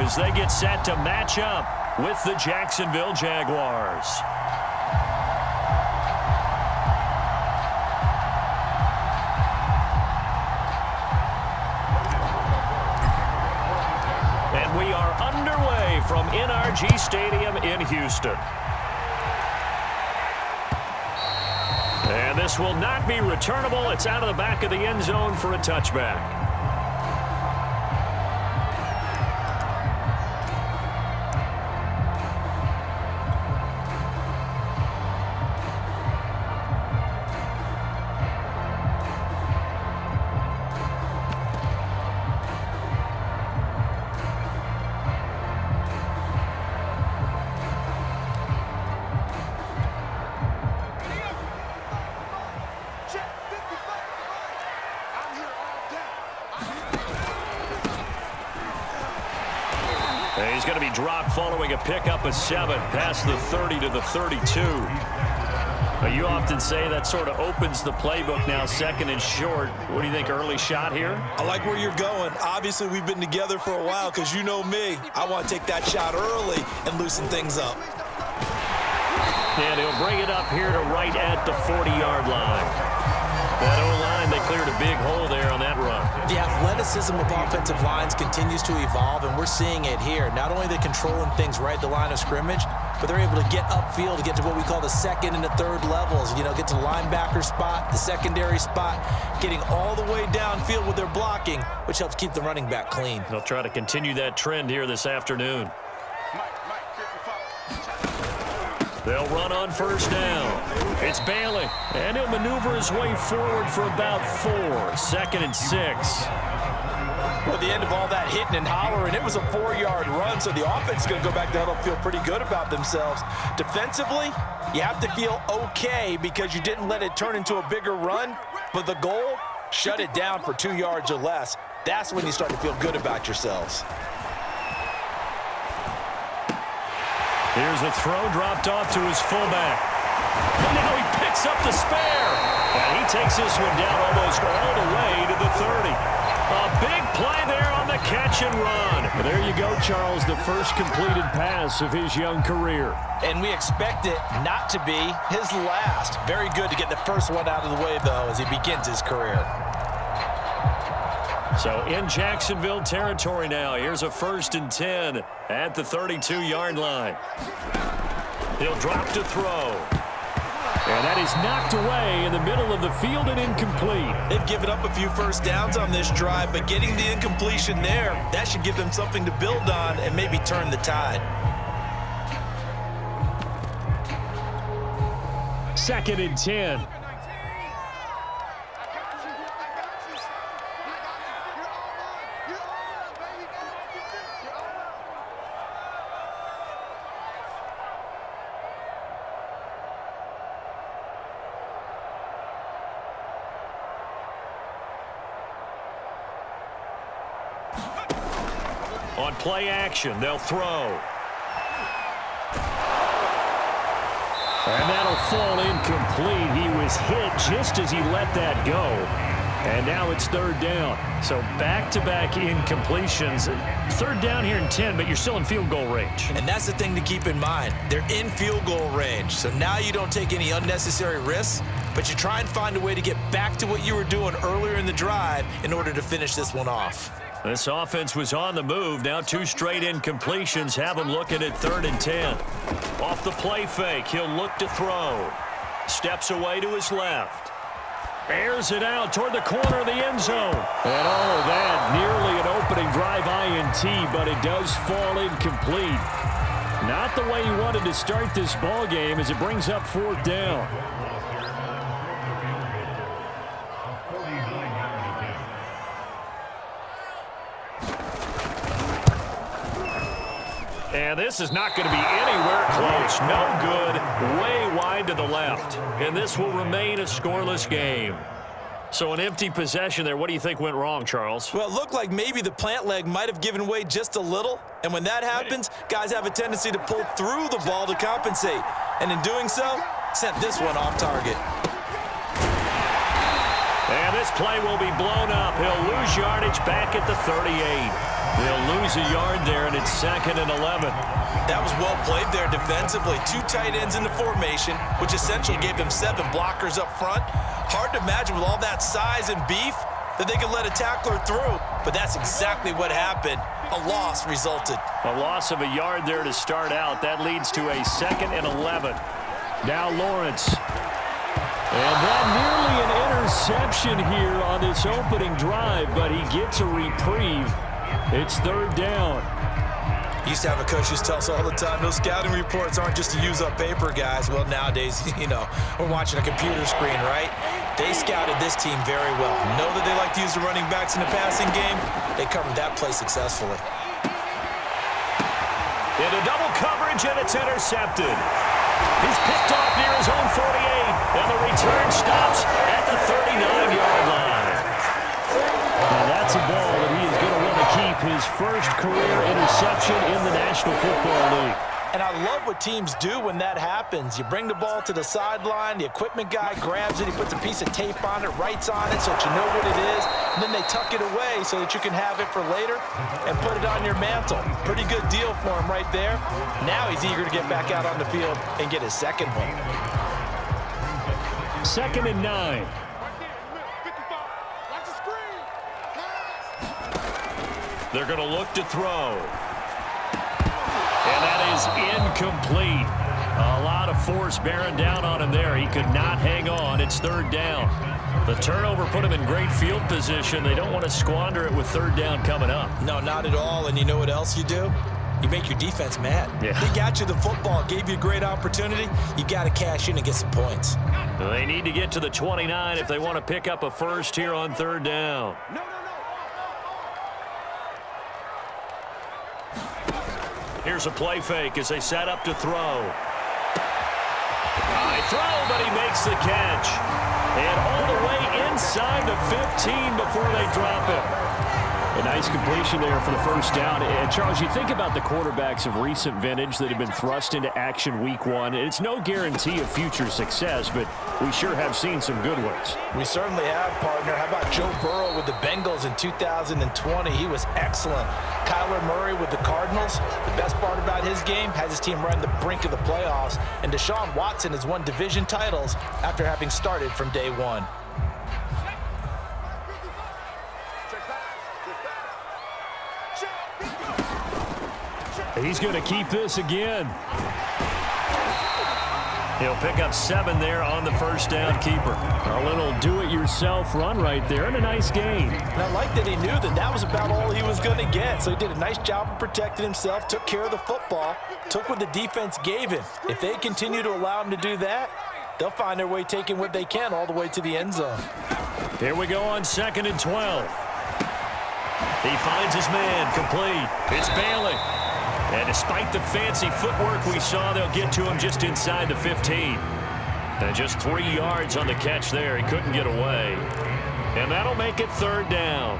as they get set to match up with the Jacksonville Jaguars. And we are underway from NRG Stadium in Houston. And this will not be returnable. It's out of the back of the end zone for a touchback. And he's going to be dropped following a pickup of 7 past the 30 to the 32. You often say that sort of opens the playbook now, second and short. What do you think, early shot here? I like where you're going. Obviously, we've been together for a while because you know me. I want to take that shot early and loosen things up. And he'll bring it up here to right at the 40-yard line. That O-line, they cleared a big hole there on that run. The athleticism of offensive lines continues to evolve, and we're seeing it here. Not only are they controlling things right at the line of scrimmage, but they're able to get upfield to get to what we call the second and the third levels. You know, get to the linebacker spot, the secondary spot, getting all the way downfield with their blocking, which helps keep the running back clean. They'll try to continue that trend here this afternoon. They'll run on first down. It's Bailey, and he'll maneuver his way forward for about 4. 2nd and 6. Well, at the end of all that hitting and hollering, it was a 4-yard run, so the offense is going to go back to huddle and feel pretty good about themselves. Defensively, you have to feel okay because you didn't let it turn into a bigger run, but the goal, shut it down for 2 yards or less. That's when you start to feel good about yourselves. Here's a throw dropped off to his fullback. And now he picks up the spare. And he takes this one down almost all the way to the 30. A big play there on the catch and run. Well, there you go, Charles, the first completed pass of his young career. And we expect it not to be his last. Very good to get the first one out of the way, though, as he begins his career. So in Jacksonville territory now, here's a 1st and 10 at the 32-yard line. He'll drop to throw. And that is knocked away in the middle of the field and incomplete. They've given up a few first downs on this drive, but getting the incompletion there, that should give them something to build on and maybe turn the tide. 2nd and 10. On play action, they'll throw. And that'll fall incomplete. He was hit just as he let that go. And now it's 3rd down. So back-to-back incompletions. 3rd down here in 10, but you're still in field goal range. And that's the thing to keep in mind. They're in field goal range. So now you don't take any unnecessary risks, but you try and find a way to get back to what you were doing earlier in the drive in order to finish this one off. This offense was on the move. Now 2 straight incompletions have him looking at 3rd and 10. Off the play fake, he'll look to throw. Steps away to his left. Airs it out toward the corner of the end zone. And all of that, nearly an opening drive INT, but it does fall incomplete. Not the way he wanted to start this ball game as it brings up 4th down. And this is not going to be anywhere close. No good. Way wide to the left. And this will remain a scoreless game. So an empty possession there. What do you think went wrong, Charles? Well, it looked like maybe the plant leg might have given way just a little. And when that happens, guys have a tendency to pull through the ball to compensate. And in doing so, sent this one off target. And this play will be blown up. He'll lose yardage back at the 38. They'll lose a yard there, and it's 2nd and 11. That was well played there defensively. 2 tight ends in the formation, which essentially gave them 7 blockers up front. Hard to imagine with all that size and beef that they could let a tackler through, but that's exactly what happened. A loss resulted. A loss of a yard there to start out. That leads to a 2nd and 11. Now Lawrence. And that nearly an interception here on this opening drive, but he gets a reprieve. It's 3rd down. Used to have a coach just tell us all the time, those scouting reports aren't just to use up paper, guys. Well, nowadays, we're watching a computer screen, right? They scouted this team very well. Know that they like to use the running backs in the passing game. They covered that play successfully. Into double coverage, and it's intercepted. He's picked off near his own 48, and the return stops at the 39-yard line. Now that's a ball that he is going to want to keep, his first career interception in the National Football League. And I love what teams do when that happens. You bring the ball to the sideline, the equipment guy grabs it, he puts a piece of tape on it, writes on it so that you know what it is, and then they tuck it away so that you can have it for later and put it on your mantle. Pretty good deal for him right there. Now he's eager to get back out on the field and get his second one. 2nd and 9. They're going to look to throw. And that is incomplete. A lot of force bearing down on him there. He could not hang on. It's 3rd down. The turnover put him in great field position. They don't want to squander it with 3rd down coming up. No, not at all. And you know what else you do? You make your defense mad. Yeah. They got you the football, gave you a great opportunity. You got to cash in and get some points. They need to get to the 29 if they want to pick up a first here on 3rd down. Here's a play fake as they set up to throw. High throw, but he makes the catch. And all the way inside the 15 before they drop it. A nice completion there for the first down. And Charles, you think about the quarterbacks of recent vintage that have been thrust into action week 1. It's no guarantee of future success, but we sure have seen some good ones. We certainly have, partner. How about Joe Burrow with the Bengals in 2020? He was excellent. Kyler Murray with the Cardinals. The best part about his game, has his team right on the brink of the playoffs. And Deshaun Watson has won division titles after having started from day 1. He's going to keep this again. He'll pick up 7 there on the first down keeper. A little do-it-yourself run right there and a nice gain. And I like that he knew that that was about all he was going to get. So he did a nice job of protecting himself, took care of the football, took what the defense gave him. If they continue to allow him to do that, they'll find their way taking what they can all the way to the end zone. Here we go on 2nd and 12. He finds his man complete. It's Bailey. And despite the fancy footwork we saw, they'll get to him just inside the 15. And just 3 yards on the catch there. He couldn't get away. And that'll make it 3rd down.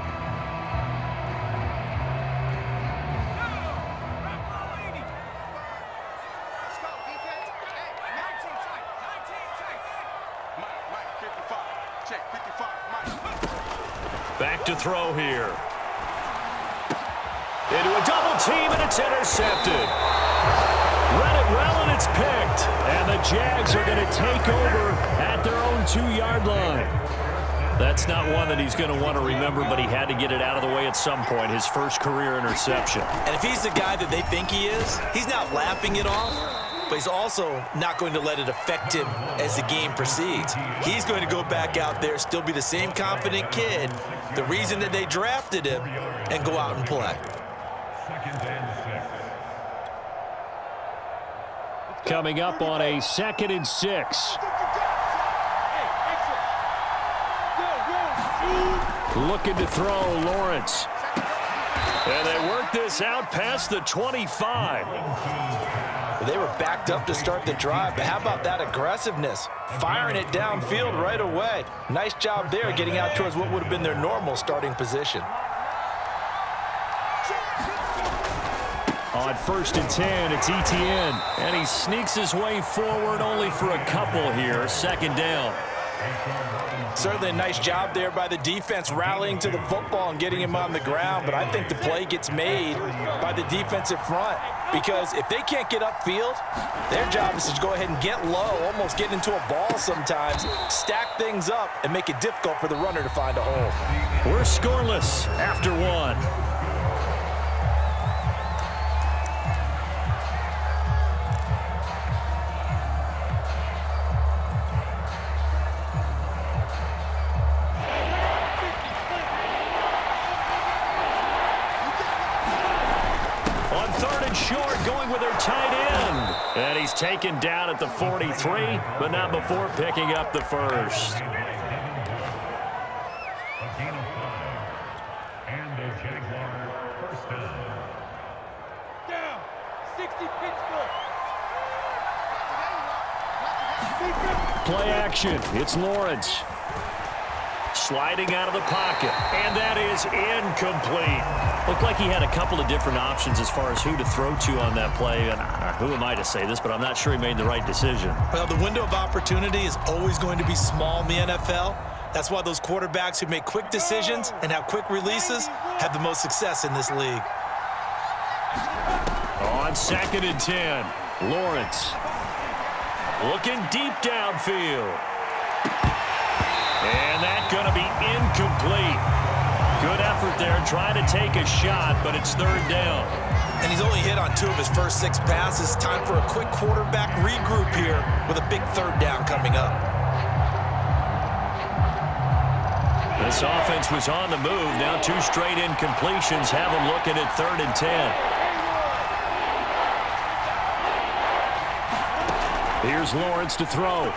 Back to throw here. Into a double team, and it's intercepted. Read it well, and it's picked. And the Jags are going to take over at their own 2-yard line. That's not one that he's going to want to remember, but he had to get it out of the way at some point, his first career interception. And if he's the guy that they think he is, he's not laughing it off, but he's also not going to let it affect him as the game proceeds. He's going to go back out there, still be the same confident kid, the reason that they drafted him, and go out and play. Coming up on a 2nd and 6. Looking to throw, Lawrence. And they work this out past the 25. They were backed up to start the drive, but how about that aggressiveness? Firing it downfield right away. Nice job there getting out towards what would have been their normal starting position. On 1st and 10, it's Etienne. And he sneaks his way forward only for a couple here. 2nd down. Certainly a nice job there by the defense rallying to the football and getting him on the ground, but I think the play gets made by the defensive front because if they can't get upfield, their job is to go ahead and get low, almost get into a ball sometimes, stack things up, and make it difficult for the runner to find a hole. We're scoreless after one. Short, going with their tight end. And he's taken down at the 43, but not before picking up the first. Down. 60 Pittsburgh. Play action. It's Lawrence. Sliding out of the pocket. And that is incomplete. Looked like he had a couple of different options as far as who to throw to on that play. And who am I to say this, but I'm not sure he made the right decision. Well, the window of opportunity is always going to be small in the NFL. That's why those quarterbacks who make quick decisions and have quick releases have the most success in this league. On 2nd and 10, Lawrence looking deep downfield. And that's going to be incomplete. Good effort there, trying to take a shot, but it's 3rd down. And he's only hit on 2 of his first 6 passes. Time for a quick quarterback regroup here with a big 3rd down coming up. This offense was on the move. Now 2 straight incompletions have them looking at 3rd and 10. Here's Lawrence to throw.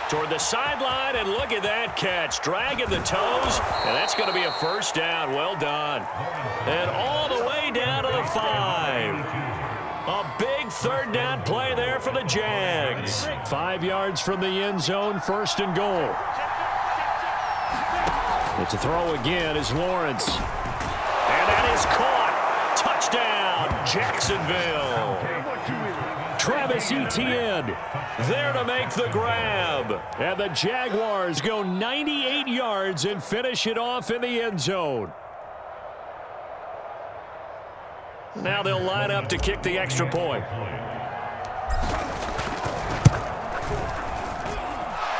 Toward the sideline, and look at that catch. Dragging the toes, and that's going to be a 1st down. Well done. And all the way down to the 5. A big 3rd down play there for the Jags. 5 yards from the end zone, 1st and goal. But to throw again is Lawrence. And that is caught. Touchdown, Jacksonville. Travis Etienne there to make the grab. And the Jaguars go 98 yards and finish it off in the end zone. Now they'll line up to kick the extra point.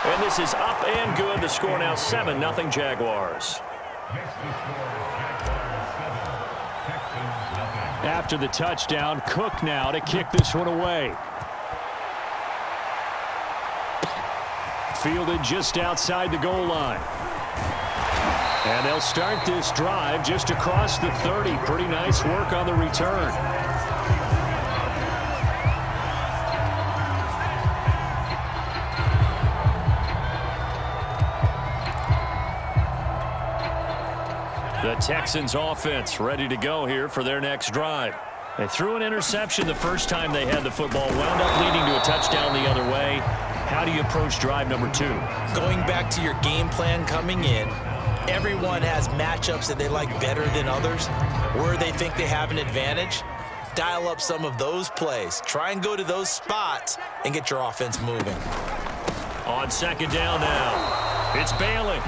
And this is up and good. The score now 7-0 Jaguars. After the touchdown, Cook now to kick this one away. Fielded just outside the goal line. And they'll start this drive just across the 30. Pretty nice work on the return. The Texans offense ready to go here for their next drive. They threw an interception the first time they had the football, wound up leading to a touchdown the other way. How do you approach drive number 2? Going back to your game plan coming in, everyone has matchups that they like better than others, where they think they have an advantage. Dial up some of those plays. Try and go to those spots and get your offense moving. On 2nd down now, it's Bailey.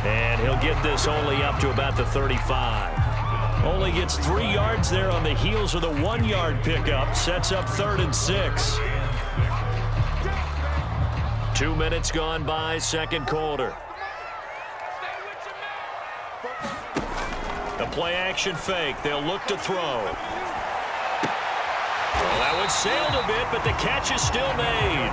And he'll get this only up to about the 35. Only gets 3 yards there on the heels of the 1-yard pickup. Sets up 3rd and 6. 2 minutes gone by, 2nd quarter. The play action fake. They'll look to throw. Well, that one sailed a bit, but the catch is still made.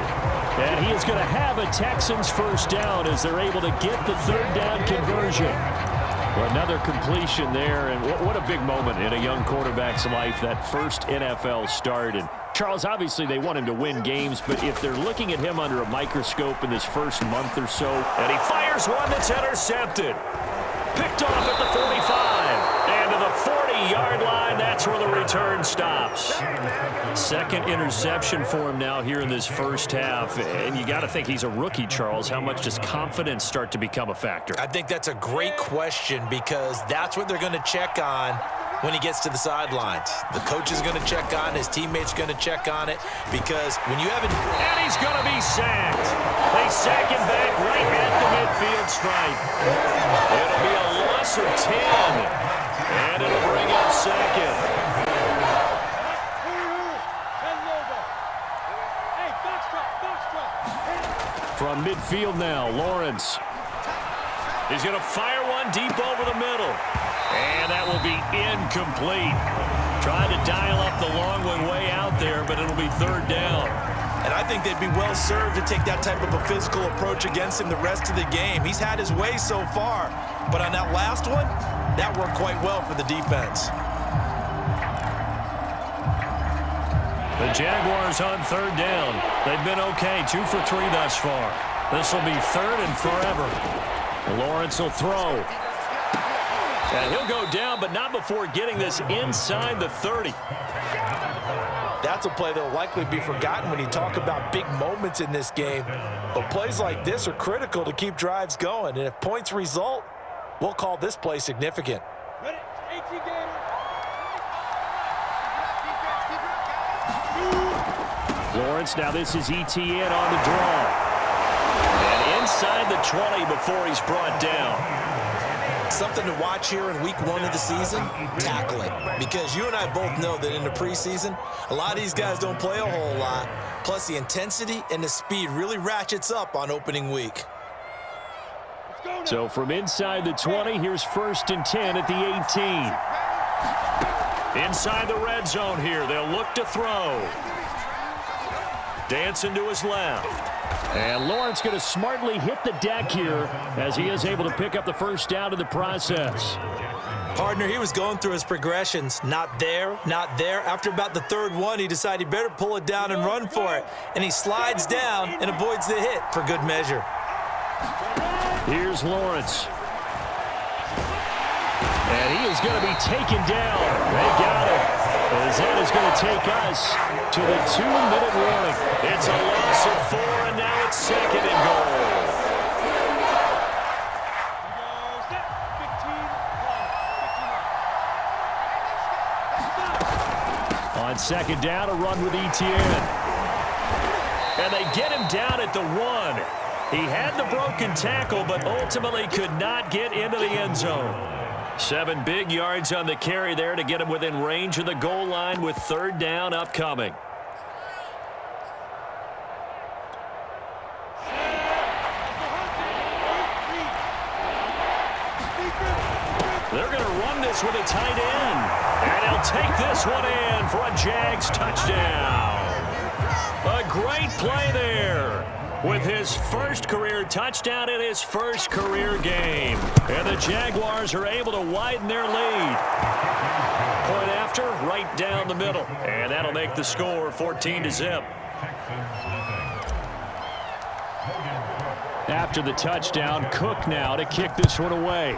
And he is going to have a Texans 1st down as they're able to get the 3rd down conversion. Well, another completion there, and what a big moment in a young quarterback's life, that first NFL start. And Charles, obviously they want him to win games, but if they're looking at him under a microscope in this first month or so, and he fires one that's intercepted. Picked off at the 45. And to the 40-yard line, that's where the return stops. 2nd interception for him now here in this first half. And you got to think he's a rookie, Charles. How much does confidence start to become a factor? I think that's a great question because that's what they're going to check on when he gets to the sidelines. The coach is going to check on it. His teammates are going to check on it, because when you have it... And he's going to be sacked. They sack him back right at the midfield stripe. It'll be a loss of 10. And it'll bring up second. From midfield now, Lawrence. He's going to fire one deep over the middle. And that will be incomplete. Trying to dial up the long one way out there, but it'll be third down. And I think they'd be well served to take that type of a physical approach against him the rest of the game. He's had his way so far, but on that last one, that worked quite well for the defense. The Jaguars on third down. They've been okay, 2 for 3 thus far. This will be third and forever. Lawrence will throw. And he'll go down, but not before getting this inside the 30. That's a play that will likely be forgotten when you talk about big moments in this game. But plays like this are critical to keep drives going. And if points result, we'll call this play significant. Ready? 18 games. Lawrence, now this is ETN on the draw. And inside the 20 before he's brought down. Something to watch here in week 1 of the season, tackling. Because you and I both know that in the preseason, a lot of these guys don't play a whole lot. Plus, the intensity and the speed really ratchets up on opening week. So from inside the 20, here's 1st and 10 at the 18. Inside the red zone here, they'll look to throw. Dancing to his left. And Lawrence going to smartly hit the deck here as he is able to pick up the first down in the process. Partner, he was going through his progressions. Not there, not there. After about the 3rd one, he decided he better pull it down and run for it. And he slides down and avoids the hit for good measure. Here's Lawrence. And he is going to be taken down. They got him. As that is going to take us to the 2-minute warning. It's a loss of 4, and now it's 2nd and goal. On 2nd down, a run with ETN. And they get him down at the 1. He had the broken tackle, but ultimately could not get into the end zone. 7 big yards on the carry there to get him within range of the goal line with 3rd down upcoming. They're going to run this with a tight end. And he'll take this one in for a Jags touchdown. A great play there. With his first career touchdown in his first career game. And the Jaguars are able to widen their lead. Point after, right down the middle. And that'll make the score 14-0. After the touchdown, Cook now to kick this one away.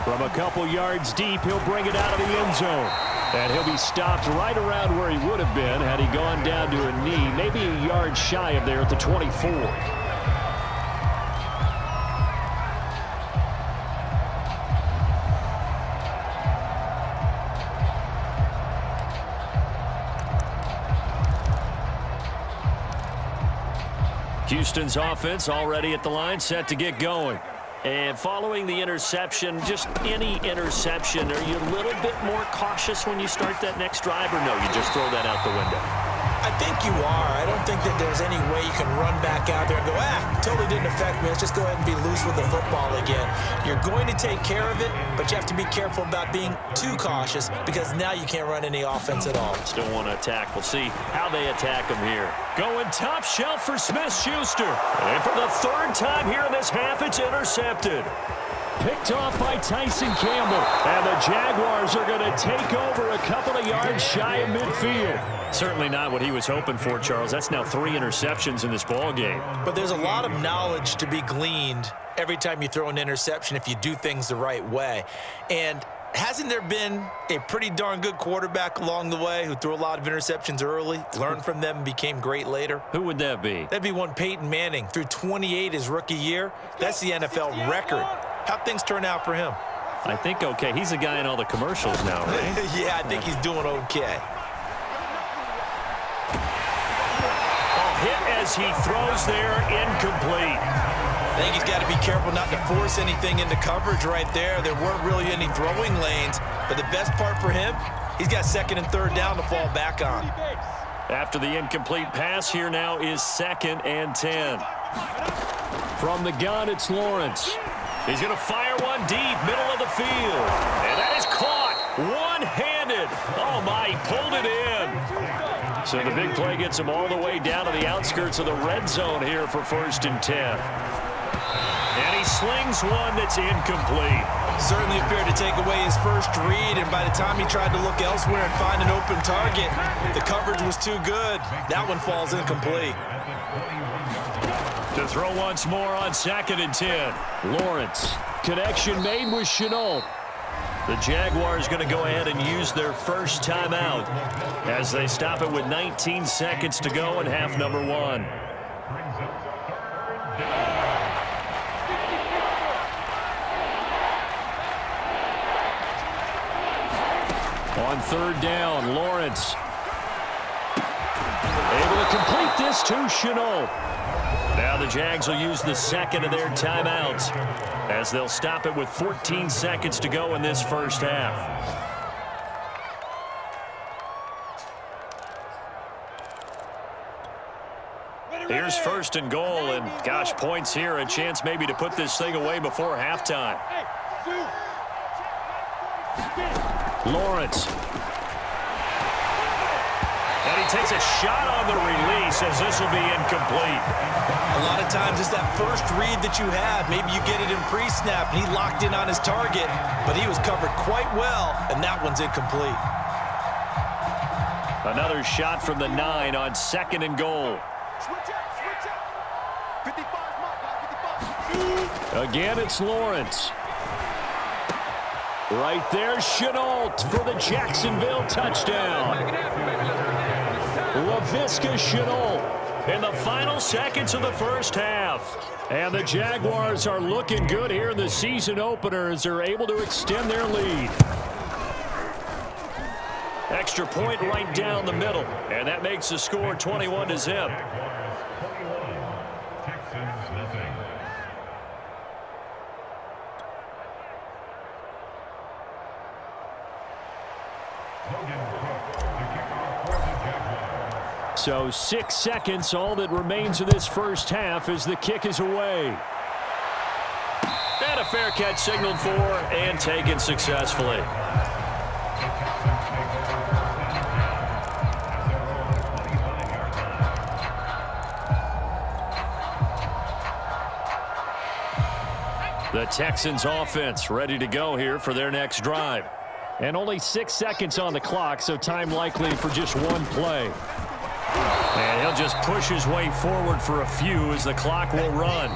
From a couple yards deep, he'll bring it out of the end zone. And he'll be stopped right around where he would have been had he gone down to a knee, maybe a yard shy of there at the 24. Houston's offense already at the line, set to get going. And following the interception, just any interception, are you a little bit more cautious when you start that next drive, or no, you just throw that out the window? I think you are. I don't think that there's any way you can run back out there and go, totally didn't affect me. Let's just go ahead and be loose with the football again. You're going to take care of it, but you have to be careful about being too cautious because now you can't run any offense at all. Still want to attack. We'll see how they attack him here. Going top shelf for Smith-Schuster. And for the 3rd time here in this half, it's intercepted. Picked off by Tyson Campbell. And the Jaguars are going to take over a couple of yards shy of midfield. Certainly not what he was hoping for, Charles. That's now 3 interceptions in this ball game. But there's a lot of knowledge to be gleaned every time you throw an interception if you do things the right way. And hasn't there been a pretty darn good quarterback along the way who threw a lot of interceptions early, learned from them, and became great later? Who would that be? That'd be one Peyton Manning. Threw 28 his rookie year. That's the NFL record How'd things turn out for him? I think okay. He's a guy in all the commercials now, right? Yeah, I think he's doing okay. Hit as he throws there, incomplete. I think he's got to be careful not to force anything into coverage right there. There weren't really any throwing lanes, but the best part for him, he's got second and third down to fall back on. After the incomplete pass, here now is 2nd and 10. From the gun, it's Lawrence. He's going to fire one deep, middle of the field. And that is caught one-handed. Oh, my, he pulled it in. So the big play gets him all the way down to the outskirts of the red zone here for 1st and 10. And he slings one that's incomplete. Certainly appeared to take away his first read, and by the time he tried to look elsewhere and find an open target, the coverage was too good. That one falls incomplete. To throw once more on 2nd and 10. Lawrence. Connection made with Chenault. The Jaguars going to go ahead and use their first timeout as they stop it with 19 seconds to go in half number 1. On 3rd down, Lawrence able to complete this to Chenault. Now the Jags will use the 2nd of their timeouts as they'll stop it with 14 seconds to go in this first half. Here's 1st and goal, and gosh, points here, a chance maybe to put this thing away before halftime. Lawrence. And he takes a shot on the release as this will be incomplete. A lot of times it's that first read that you have. Maybe you get it in pre-snap, and he locked in on his target, but he was covered quite well, and that one's incomplete. Another shot from the 9 on 2nd and goal. Again, it's Lawrence. Right there, Chenault for the Jacksonville touchdown. Laviska Chenault in the final seconds of the first half. And the Jaguars are looking good here in the season opener as they're able to extend their lead. Extra point right down the middle, and that makes the score 21-0. So 6 seconds, all that remains of this first half as the kick is away. And a fair catch signaled for and taken successfully. The Texans offense ready to go here for their next drive. And only 6 seconds on the clock, so time likely for just one play. And he'll just push his way forward for a few as the clock will run.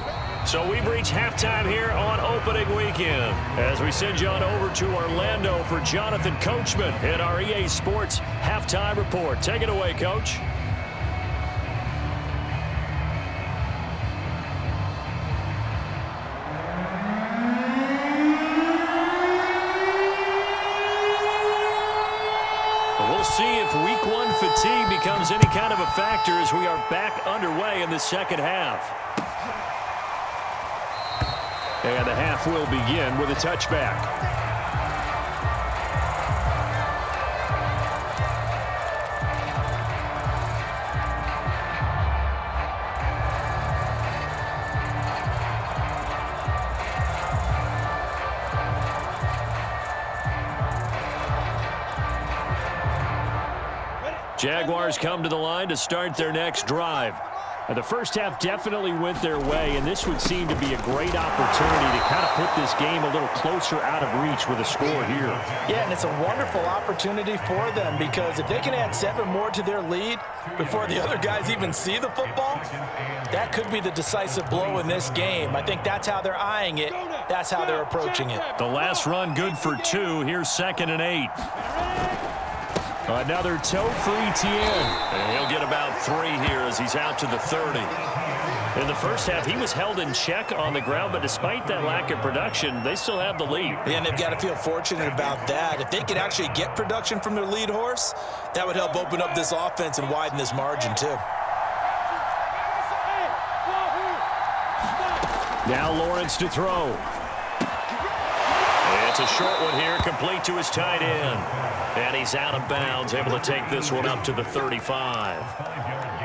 So we've reached halftime here on opening weekend as we send you on over to Orlando for Jonathan Coachman in our EA Sports Halftime Report. Take it away, Coach. We'll see if week 1 fatigue becomes any kind of a factor as we are back underway in the second half. And the half will begin with a touchback. Jaguars come to the line to start their next drive. And the first half definitely went their way, and this would seem to be a great opportunity to kind of put this game a little closer out of reach with a score here. Yeah, and it's a wonderful opportunity for them because if they can add 7 more to their lead before the other guys even see the football, that could be the decisive blow in this game. I think that's how they're eyeing it. That's how they're approaching it. The last run good for 2. Here's 2nd and 8. Another tote for Etienne. And he'll get about 3 here as he's out to the 30. In the first half, he was held in check on the ground, but despite that lack of production, they still have the lead. Yeah, and they've got to feel fortunate about that. If they could actually get production from their lead horse, that would help open up this offense and widen this margin too. Now Lawrence to throw. It's a short one here, complete to his tight end. And he's out of bounds, able to take this one up to the 35.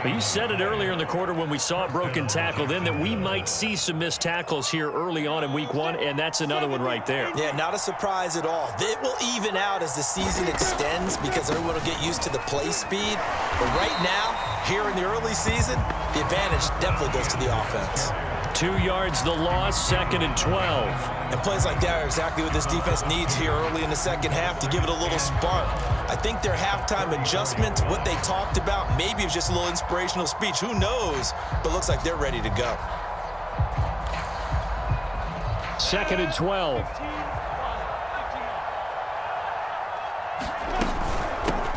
Well, you said it earlier in the quarter when we saw a broken tackle then that we might see some missed tackles here early on in week 1, and that's another one right there. Yeah, not a surprise at all. It will even out as the season extends because everyone will get used to the play speed. But right now, here in the early season, the advantage definitely goes to the offense. 2 yards the loss, 2nd and 12. And plays like that are exactly what this defense needs here early in the second half to give it a little spark. I think their halftime adjustment, what they talked about, maybe it was just a little inspirational speech. Who knows? But looks like they're ready to go. 2nd and 12.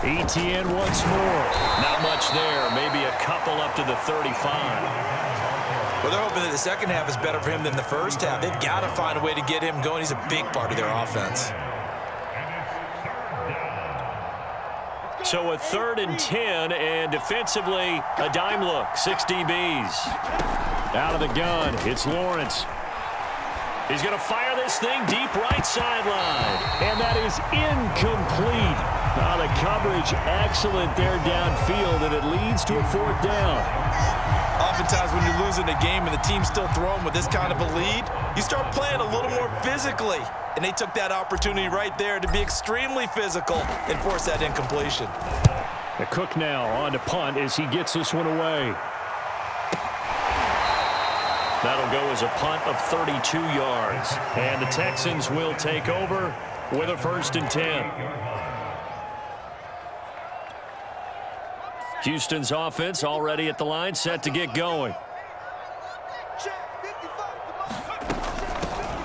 ETN once more. Not much there. Maybe a couple up to the 35. Well, they're hoping that the second half is better for him than the first half. They've got to find a way to get him going. He's a big part of their offense. So a 3rd and 10, and defensively, a dime look. 6 DBs. Out of the gun, it's Lawrence. He's going to fire this thing deep right sideline. And that is incomplete. Now the coverage excellent there downfield, and it leads to a 4th down. Oftentimes when you're losing a game and the team's still throwing with this kind of a lead, you start playing a little more physically. And they took that opportunity right there to be extremely physical and force that incompletion. The Cook now on to punt as he gets this one away. That'll go as a punt of 32 yards. And the Texans will take over with a 1st and 10. Houston's offense already at the line, set to get going.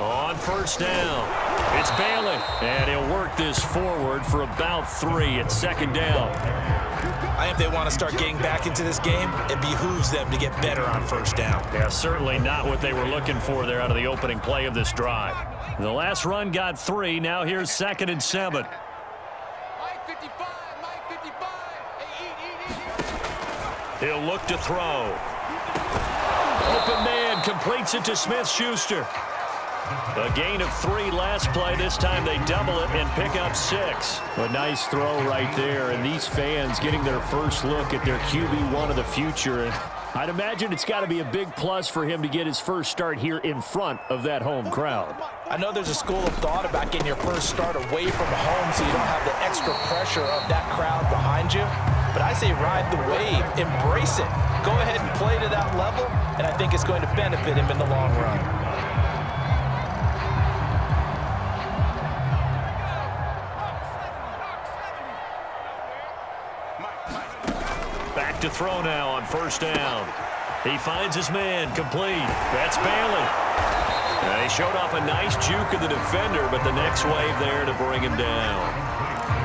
On 1st down, it's Bailey, and he'll work this forward for about 3 at 2nd down. I think they want to start getting back into this game. It behooves them to get better on 1st down. Yeah, certainly not what they were looking for there out of the opening play of this drive. The last run got 3. Now here's 2nd and 7. He'll look to throw. Open man completes it to Smith-Schuster. A gain of 3 last play. This time they double it and pick up 6. A nice throw right there. And these fans getting their first look at their QB1 of the future. And I'd imagine it's got to be a big plus for him to get his first start here in front of that home crowd. I know there's a school of thought about getting your first start away from home so you don't have the extra pressure of that crowd behind you. But I say ride the wave, embrace it. Go ahead and play to that level, and I think it's going to benefit him in the long run. Back to throw now on 1st down. He finds his man, complete. That's Bailey. He showed off a nice juke of the defender, but the next wave there to bring him down.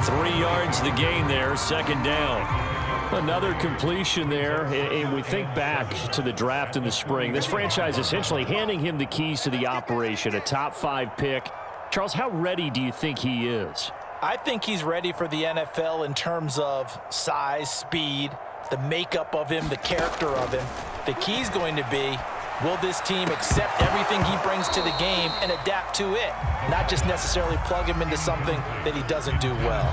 3 yards the gain there, 2nd down. Another completion there, and we think back to the draft in the spring. This franchise essentially handing him the keys to the operation, a top 5 pick. Charles, how ready do you think he is? I think he's ready for the NFL in terms of size, speed, the makeup of him, the character of him. The key's going to be, will this team accept everything he brings to the game and adapt to it? Not just necessarily plug him into something that he doesn't do well.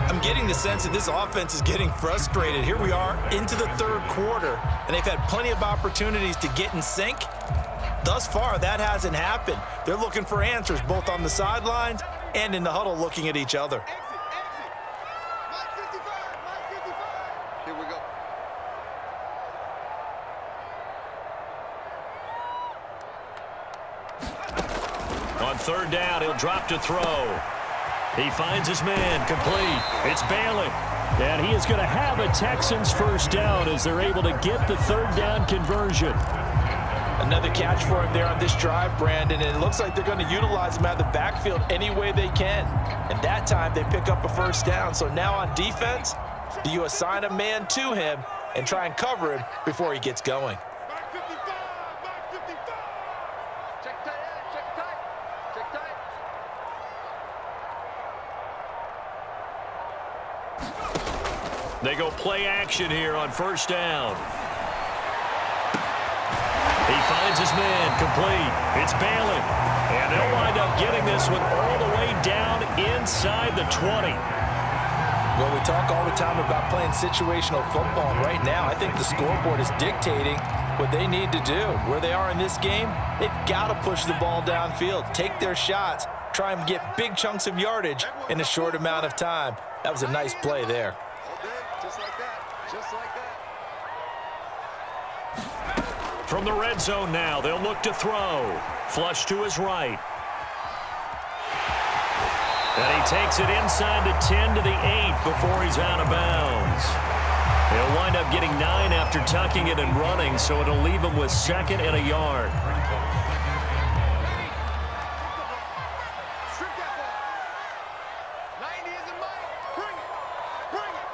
I'm getting the sense that this offense is getting frustrated. Here we are into the 3rd quarter, and they've had plenty of opportunities to get in sync. Thus far, that hasn't happened. They're looking for answers both on the sidelines and in the huddle looking at each other. Here we go. On 3rd down, he'll drop to throw. He finds his man, complete. It's Bailey. And he is going to have a Texans 1st down as they're able to get the 3rd down conversion. Another catch for him there on this drive, Brandon, and it looks like they're going to utilize him out of the backfield any way they can. And that time they pick up a 1st down. So now on defense, do you assign a man to him and try and cover him before he gets going? They go play action here on first down. He finds his man complete. It's Bailey. And they'll wind up getting this one all the way down inside the 20. Well, we talk all the time about playing situational football, and right now I think the scoreboard is dictating what they need to do. Where they are in this game, they've got to push the ball downfield, take their shots, try and get big chunks of yardage in a short amount of time. That was a nice play there. All day, just like that. Just like that. From the red zone now, they'll look to throw. Flush to his right. And he takes it inside the 10 to the 8 before he's out of bounds. He'll wind up getting 9 after tucking it and running, so it'll leave him with 2nd and a yard. Strip that ball. 90 is in mind. Bring it. Bring it.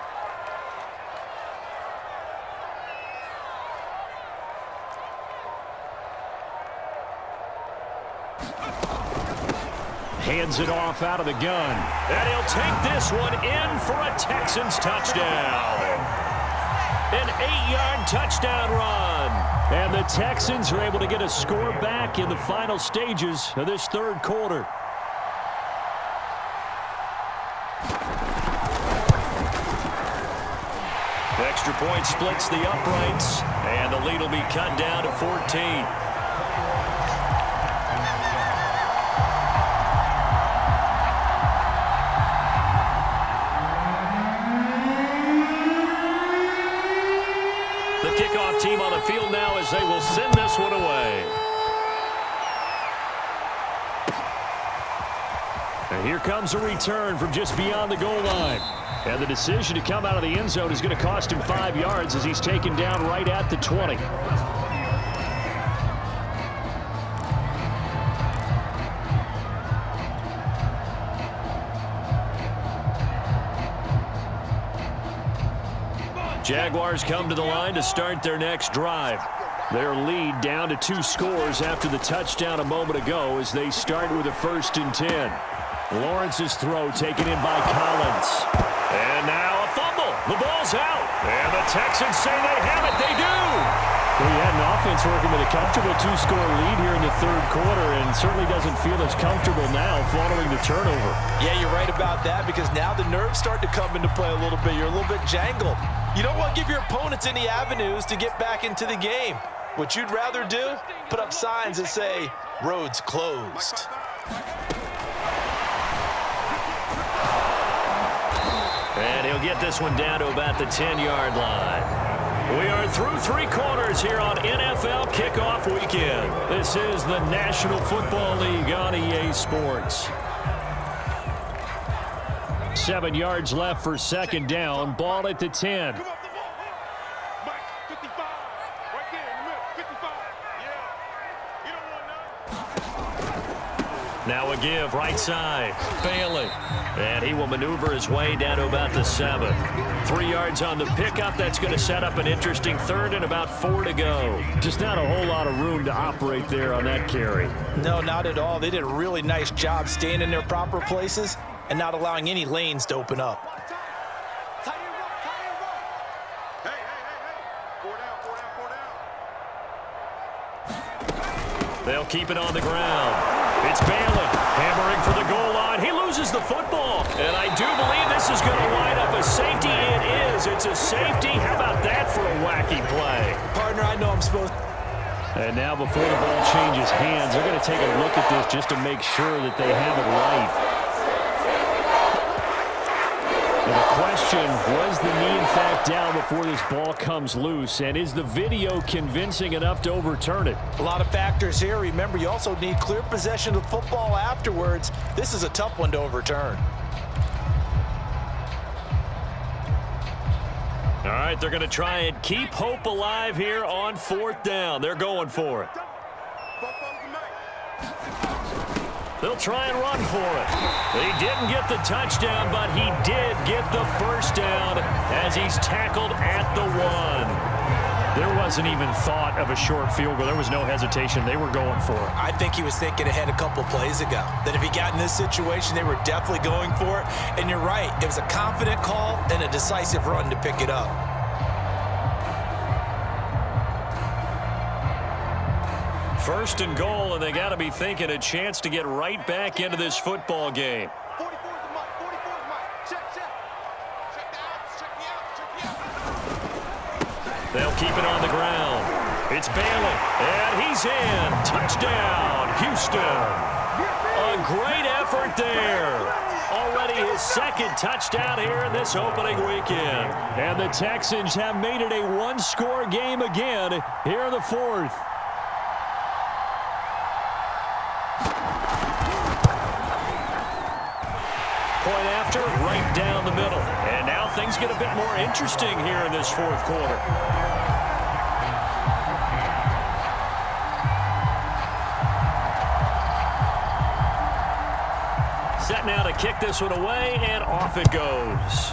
Hands it off out of the gun. And he'll take this one in for a Texans touchdown. An 8-yard touchdown run. And the Texans are able to get a score back in the final stages of this third quarter. Extra point splits the uprights, and the lead will be cut down to 14. Kickoff team on the field now as they will send this one away. And here comes a return from just beyond the goal line. And the decision to come out of the end zone is going to cost him 5 yards as he's taken down right at the 20. Jaguars come to the line to start their next drive. Their lead down to 2 scores after the touchdown a moment ago as they start with a 1st and 10. Lawrence's throw taken in by Collins. And now a fumble. The ball's out. And the Texans say they have it. They do. Well, he had an offense working with a comfortable 2-score lead here in the third quarter and certainly doesn't feel as comfortable now following the turnover. Yeah, you're right about that because now the nerves start to come into play a little bit. You're a little bit jangled. You don't want to give your opponents any avenues to get back into the game. What you'd rather do, put up signs that say, roads closed. And he'll get this one down to about the 10-yard line. We are through 3 quarters here on NFL Kickoff Weekend. This is the National Football League on EA Sports. 7 yards left for 2nd down. Ball at the 10. Now a give, right side. Bailey. And he will maneuver his way down to about the 7. 3 yards on the pickup. That's going to set up an interesting 3rd and about 4 to go. Just not a whole lot of room to operate there on that carry. No, not at all. They did a really nice job staying in their proper places and not allowing any lanes to open up. Hey. 4 down, 4 down, 4 down. They'll keep it on the ground. It's Bailey hammering for the goal line. He loses the football. And I do believe this is going to wind up a safety. It is. It's a safety. How about that for a wacky play? Partner, I know I'm supposed to. And now before the ball changes hands, they're going to take a look at this just to make sure that they have it right. And the question, was the knee in fact down before this ball comes loose? And is the video convincing enough to overturn it? A lot of factors here. Remember, you also need clear possession of football afterwards. This is a tough one to overturn. All right, they're going to try and keep hope alive here on 4th down. They're going for it. They'll try and run for it. He didn't get the touchdown, but he did get the 1st down as he's tackled at the 1. There wasn't even thought of a short field goal. There was no hesitation. They were going for it. I think he was thinking ahead a couple plays ago, that if he got in this situation, they were definitely going for it. And you're right, it was a confident call and a decisive run to pick it up. First and goal, and they got to be thinking a chance to get right back into this football game. 44's the mark. 44's the mark. Check, check. Check the outs. Check the outs. Check the outs. They'll keep it on the ground. It's Bailey, and he's in. Touchdown, Houston. A great effort there. Already his second touchdown here in this opening weekend. And the Texans have made it a one-score game again here in the fourth. Point after, right down the middle. And now things get a bit more interesting here in this fourth quarter. Set now to kick this one away, and off it goes.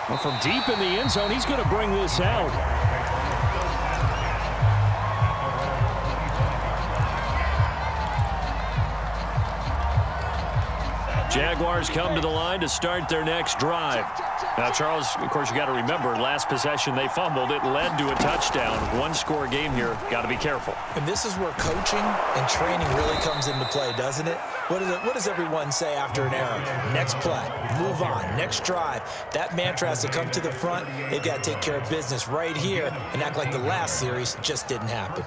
Well, from deep in the end zone, he's going to bring this out. Jaguars come to the line to start their next drive. Now, Charles, of course, you got to remember, last possession they fumbled. It led to a touchdown. One-score game here. Got to be careful. And this is where coaching and training really comes into play, doesn't it? What does everyone say after an error? Next play, move on, next drive. That mantra has to come to the front. They've got to take care of business right here and act like the last series just didn't happen.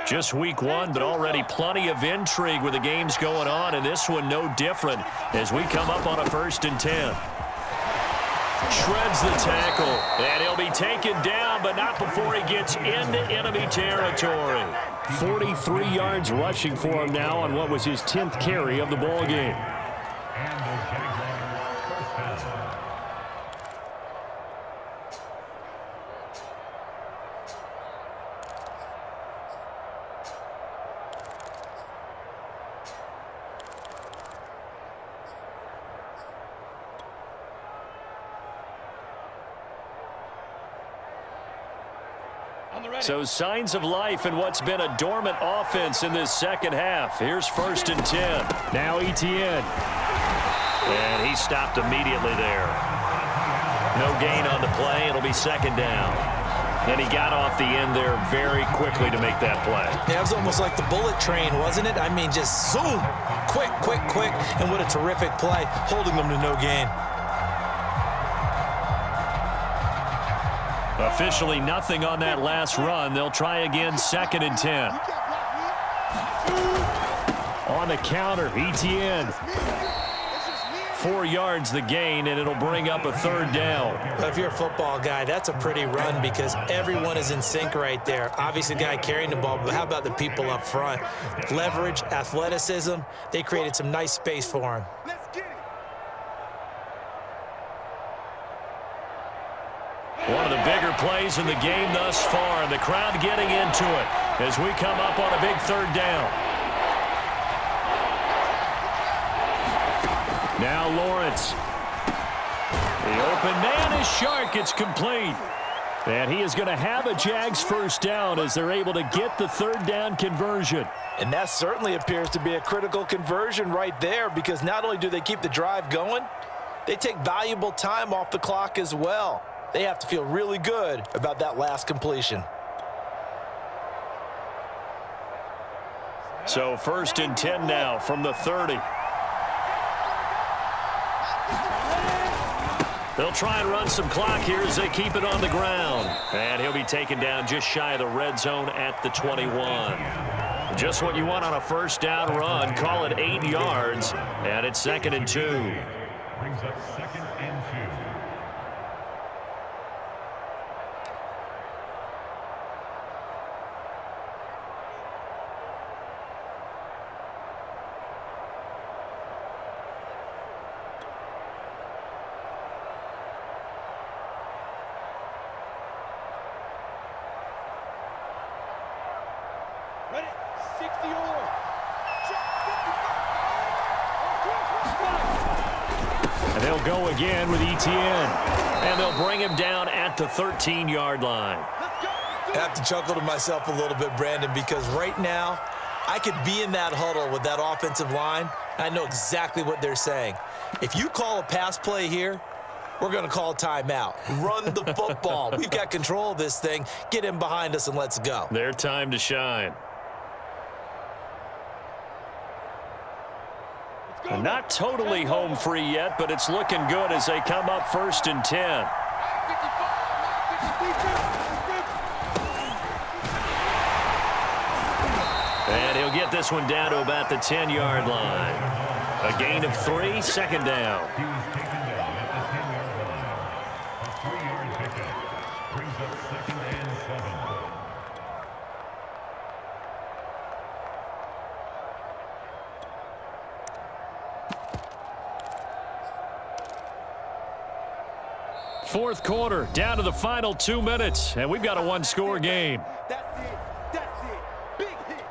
Just week one, but already plenty of intrigue with the games going on, and this one no different as we come up on a 1st and 10. Shreds the tackle, and he'll be taken down, but not before he gets into enemy territory. 43 yards rushing for him now on what was his 10th carry of the ball game. So signs of life in what's been a dormant offense in this second half. Here's 1st and 10. Now Etienne. And he stopped immediately there. No gain on the play. It'll be 2nd down. And he got off the end there very quickly to make that play. Yeah, it was almost like the bullet train, wasn't it? I mean, just zoom. Quick, quick, quick. And what a terrific play, holding them to no gain. Officially nothing on that last run. They'll try again, 2nd and 10. On the counter, Etienne. 4 yards the gain, and it'll bring up a 3rd down. If you're a football guy, that's a pretty run because everyone is in sync right there. Obviously, the guy carrying the ball, but how about the people up front? Leverage, athleticism, they created some nice space for him. One of the bigger plays in the game thus far, and the crowd getting into it as we come up on a big 3rd down. Now Lawrence. The open man is Shark. It's complete. And he is going to have a Jags 1st down as they're able to get the 3rd down conversion. And that certainly appears to be a critical conversion right there because not only do they keep the drive going, they take valuable time off the clock as well. They have to feel really good about that last completion. So 1st and 10 now from the 30. They'll try and run some clock here as they keep it on the ground. And he'll be taken down just shy of the red zone at the 21. Just what you want on a 1st down run. Call it 8 yards. And it's 2nd and 2. Brings up 2nd and 2. Ready? 60 or. Check 55. They'll go again with Etienne. And they'll bring him down at the 13-yard line. I have to chuckle to myself a little bit, Brandon, because right now I could be in that huddle with that offensive line. I know exactly what they're saying. If you call a pass play here, we're going to call timeout. Run the football. We've got control of this thing. Get him behind us and let's go. Their time to shine. They're not totally home free yet, but it's looking good as they come up 1st and 10. And he'll get this one down to about the 10-yard line. A gain of 3, 2nd down. He was taken down at the 10-yard line. A 3-yard pickup brings up 2nd and 7. Fourth quarter, down to the final 2 minutes, and we've got a one-score game. That's it. That's it. Big hit.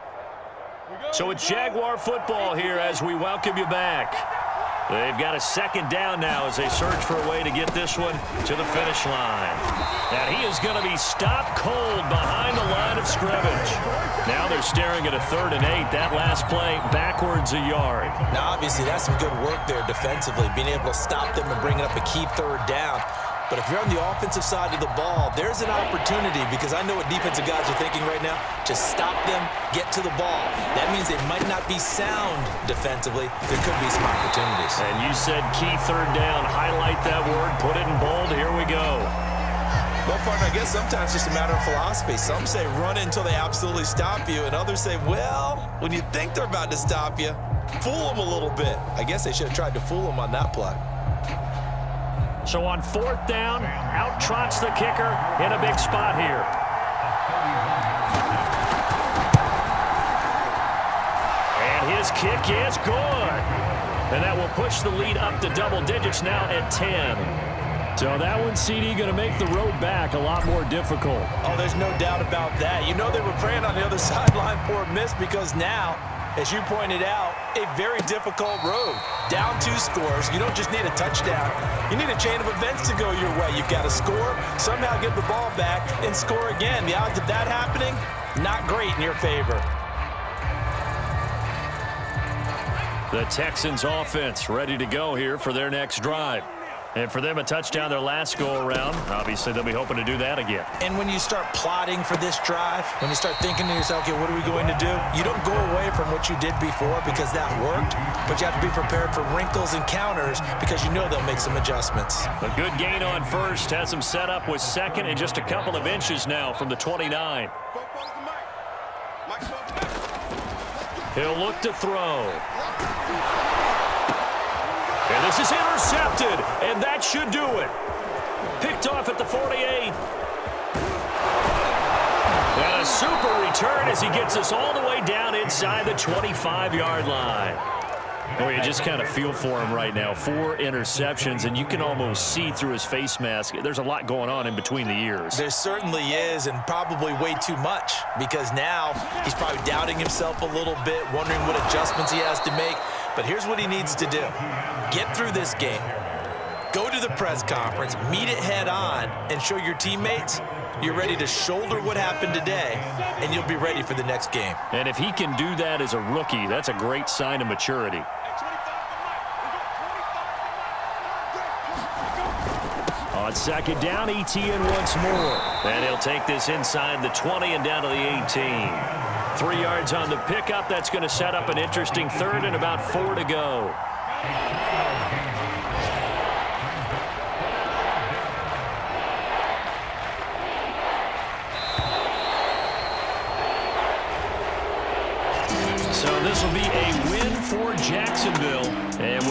So it's Jaguar football here as we welcome you back. They've got a 2nd down now as they search for a way to get this one to the finish line. And he is going to be stopped cold behind the line of scrimmage. Now they're staring at a 3rd and 8. That last play backwards a yard. Now, obviously, that's some good work there defensively, being able to stop them and bringing up a key 3rd down. But if you're on the offensive side of the ball, there's an opportunity because I know what defensive guys are thinking right now. Just stop them, get to the ball. That means they might not be sound defensively. There could be some opportunities. And you said key 3rd down. Highlight that word. Put it in bold. Here we go. Well, partner, I guess sometimes it's just a matter of philosophy. Some say run until they absolutely stop you, and others say, well, when you think they're about to stop you, fool them a little bit. I guess they should have tried to fool them on that play. So on 4th down, out trots the kicker in a big spot here. And his kick is good. And that will push the lead up to double digits now at 10. So that one, CD, going to make the road back a lot more difficult. Oh, there's no doubt about that. You know they were praying on the other sideline for a miss because now, as you pointed out, a very difficult road. Down 2 scores. You don't just need a touchdown. You need a chain of events to go your way. You've got to score, somehow get the ball back, and score again. The odds of that happening, not great in your favor. The Texans offense ready to go here for their next drive. And for them, a touchdown their last go-around. Obviously, they'll be hoping to do that again. And when you start plotting for this drive, when you start thinking to yourself, okay, what are we going to do? You don't go away from what you did before because that worked, but you have to be prepared for wrinkles and counters because you know they'll make some adjustments. A good gain on 1st. Has him set up with 2nd and just a couple of inches now from the 29. He'll look to throw. And this is intercepted, and that should do it. Picked off at the 48. And a super return as he gets us all the way down inside the 25-yard line. Well, you just kind of feel for him right now. 4 interceptions, and you can almost see through his face mask. There's a lot going on in between the ears. There certainly is, and probably way too much, because now he's probably doubting himself a little bit, wondering what adjustments he has to make. But here's what he needs to do. Get through this game. Go to the press conference, meet it head on, and show your teammates you're ready to shoulder what happened today, and you'll be ready for the next game. And if he can do that as a rookie, that's a great sign of maturity. On 2nd down, Etienne once more. And he'll take this inside the 20 and down to the 18. 3 yards on the pickup. That's going to set up an interesting 3rd and about 4 to go. So this will be a win for Jacksonville. And with